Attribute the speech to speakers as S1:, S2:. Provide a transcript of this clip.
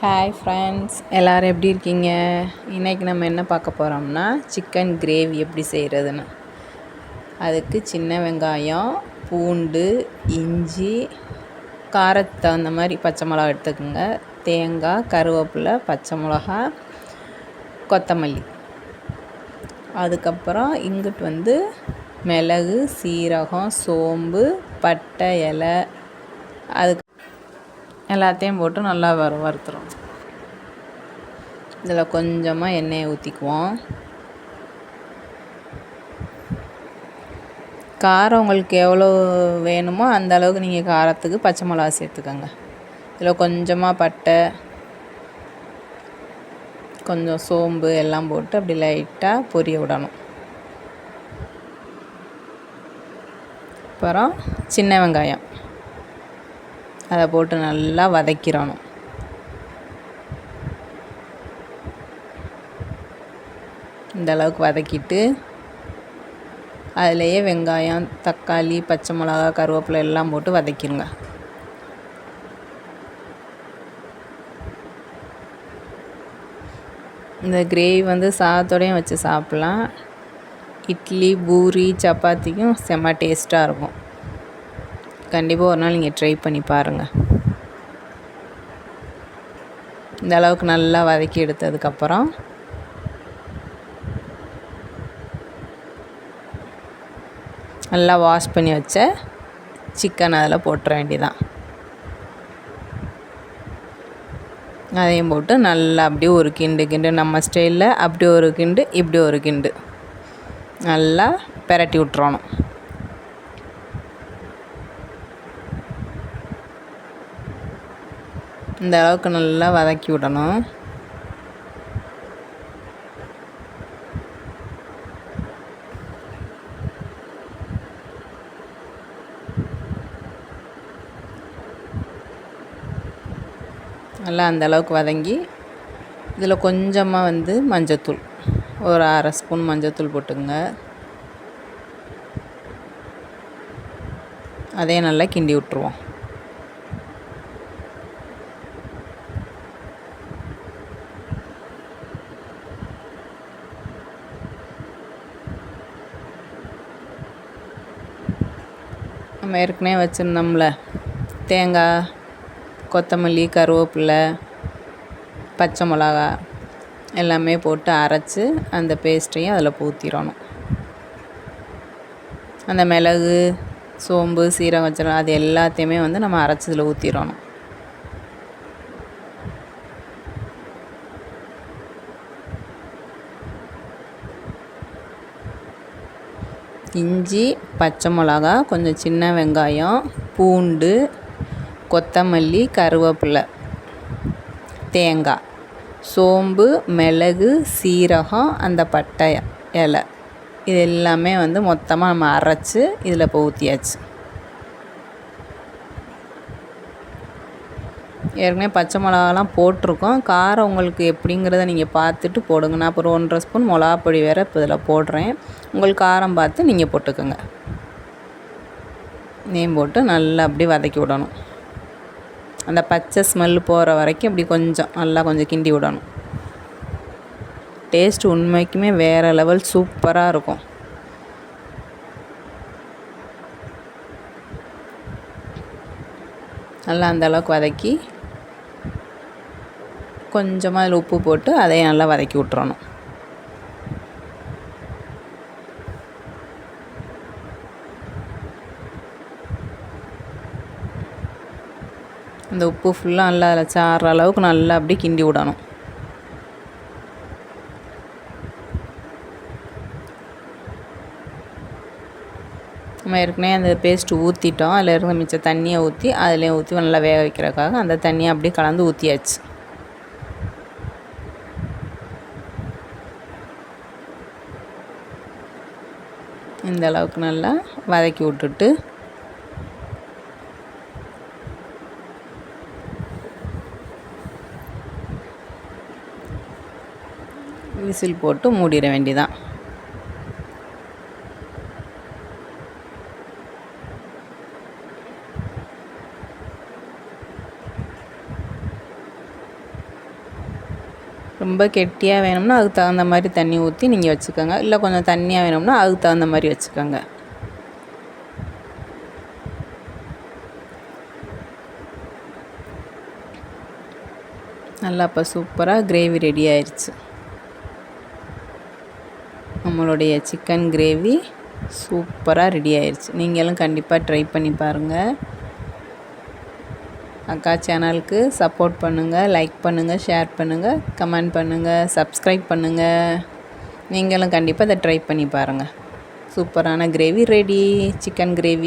S1: Hi friends, எல்லோரும் எப்படி இருக்கீங்க? இன்றைக்கி நம்ம என்ன பார்க்க போகிறோம்னா சிக்கன் கிரேவி எப்படி செய்கிறதுன்னு. அதுக்கு சின்ன வெங்காயம், பூண்டு, இஞ்சி, காரத்துக்கு தகுந்த மாதிரி பச்சை மிளகா எடுத்துக்கோங்க. தேங்காய், கருவேப்பிலை, பச்சை மிளகா, கொத்தமல்லி. அதுக்கப்புறம் இங்கிட்டு மிளகு, சீரகம், சோம்பு, பட்டை இலை, அதுக்கு எல்லாத்தையும் போட்டு நல்லா வறுத்துரும். இதில் கொஞ்சமாக எண்ணெயை ஊற்றிக்குவோம். காரம் உங்களுக்கு எவ்வளோ வேணுமோ அந்த அளவுக்கு நீங்கள் காரத்துக்கு பச்சை மிளகா சேர்த்துக்கோங்க. இதில் கொஞ்சமாக பட்டை, கொஞ்சம் சோம்பு எல்லாம் போட்டு அப்படி லைட்டாக பொரிய விடணும். அப்புறம் சின்ன வெங்காயம் அதை போட்டு நல்லா வதக்கிடணும். இந்த அளவுக்கு வதக்கிட்டு அதிலேயே வெங்காயம், தக்காளி, பச்சை மிளகா, கருவேப்பிலை எல்லாம் போட்டு வதக்கிடுங்க. இந்த கிரேவி சாதத்தோடையும் வச்சு சாப்பிட்லாம். இட்லி, பூரி, சப்பாத்திக்கும் செம்ம டேஸ்ட்டாக இருக்கும். கண்டிப்பாக ஒரு நாள் நீங்கள் ட்ரை பண்ணி பாருங்கள். இந்த அளவுக்கு நல்லா வதக்கி எடுத்ததுக்கப்புறம் நல்லா வாஷ் பண்ணி வச்ச சிக்கன் அதில் போட்டுற வேண்டியதான். அதையும் போட்டு நல்லா அப்படியே ஒரு கிண்டு நம்ம ஸ்டைலில் அப்படி ஒரு கிண்டு இப்படி ஒரு கிண்டு நல்லா பெரட்டி விட்டுறணும். இந்த அளவுக்கு நல்லா வதக்கி விடணும். நல்லா அந்த அளவுக்கு வதங்கி இதில் கொஞ்சமாக மஞ்சத்தூள், ஒரு அரை ஸ்பூன் மஞ்சத்தூள் போட்டுங்க. அதையும் நல்லா கிண்டி விட்டுருவோம். நம்ம ஏற்கனவே வச்சுருந்தோம்ல தேங்காய், கொத்தமல்லி, கருவேப்பிலை, பச்சை மிளகா எல்லாமே போட்டு அரைச்சி அந்த பேஸ்ட்டையும் அதில் ஊற்றிடணும். அந்த மிளகு, சோம்பு, சீரகம் வச்சிடணும். அது எல்லாத்தையுமே நம்ம அரைச்சி இதில் ஊற்றிடணும். இஞ்சி, பச்சை மிளகா, கொஞ்சம் சின்ன வெங்காயம், பூண்டு, கொத்தமல்லி, கருவேப்பிலை, தேங்காய், சோம்பு, மிளகு, சீரகம், அந்த பட்டை இலை இது எல்லாமே மொத்தமாக நம்ம அரைச்சி இதில் இப்போ ஊற்றியாச்சு. ஏற்கனவே பச்சை மிளகாலாம் போட்டிருக்கோம். காரம் உங்களுக்கு எப்படிங்கிறத நீங்கள் பார்த்துட்டு போடுங்க. நான் அப்புறம் 1.5 ஸ்பூன் மிளகாப்பொடி வேறு இப்போ இதில் போடுறேன். உங்களுக்கு காரம் பார்த்து நீங்கள் போட்டுக்கோங்க. நெய் போட்டு நல்லா அப்படி வதக்கி விடணும். அந்த பச்சை ஸ்மெல் போகிற வரைக்கும் அப்படி கொஞ்சம் கிண்டி விடணும். டேஸ்ட் உண்மைக்குமே வேறு லெவல் சூப்பராக இருக்கும். நல்லா அந்த அளவுக்கு வதக்கி கொஞ்சமாக அதில் உப்பு போட்டு அதையும் நல்லா வதக்கி விட்டுறணும். அந்த உப்பு ஃபுல்லாக நல்லா அதில் சாறுற அளவுக்கு நல்லா அப்படி கிண்டி விடணும். நம்ம ஏற்கனவே அந்த பேஸ்ட்டு ஊற்றிட்டோம். அதில் இருந்த மிச்சம் தண்ணியை ஊற்றி அதிலே ஊற்றி நல்லா வேக வைக்கிறதுக்காக அந்த தண்ணியை அப்படியே கலந்து ஊற்றியாச்சு. இந்த அளவுக்கு நல்லா வதக்கி விட்டுட்டு விசில் போட்டு மூடிட வேண்டியதான். ரொம்ப கெட்டியாக வேணும்னா அதுக்கு தகுந்த மாதிரி தண்ணி ஊற்றி நீங்கள் வச்சுக்கோங்க. இல்லை கொஞ்சம் தண்ணியாக வேணும்னா அதுக்கு தகுந்த மாதிரி வச்சுக்கோங்க. நல்லா இப்போ சூப்பராக கிரேவி ரெடி ஆயிடுச்சு. நம்மளுடைய சிக்கன் கிரேவி சூப்பராக ரெடி ஆயிடுச்சு. நீங்களும் கண்டிப்பாக ட்ரை பண்ணி பாருங்கள். அக்கா சேனலுக்கு சப்போர்ட் பண்ணுங்கள், லைக் பண்ணுங்கள், ஷேர் பண்ணுங்கள், கமெண்ட் பண்ணுங்கள், சப்ஸ்கிரைப் பண்ணுங்கள். நீங்களும் கண்டிப்பாக இதை ட்ரை பண்ணி பாருங்கள். சூப்பரான கிரேவி ரெடி, சிக்கன் கிரேவி.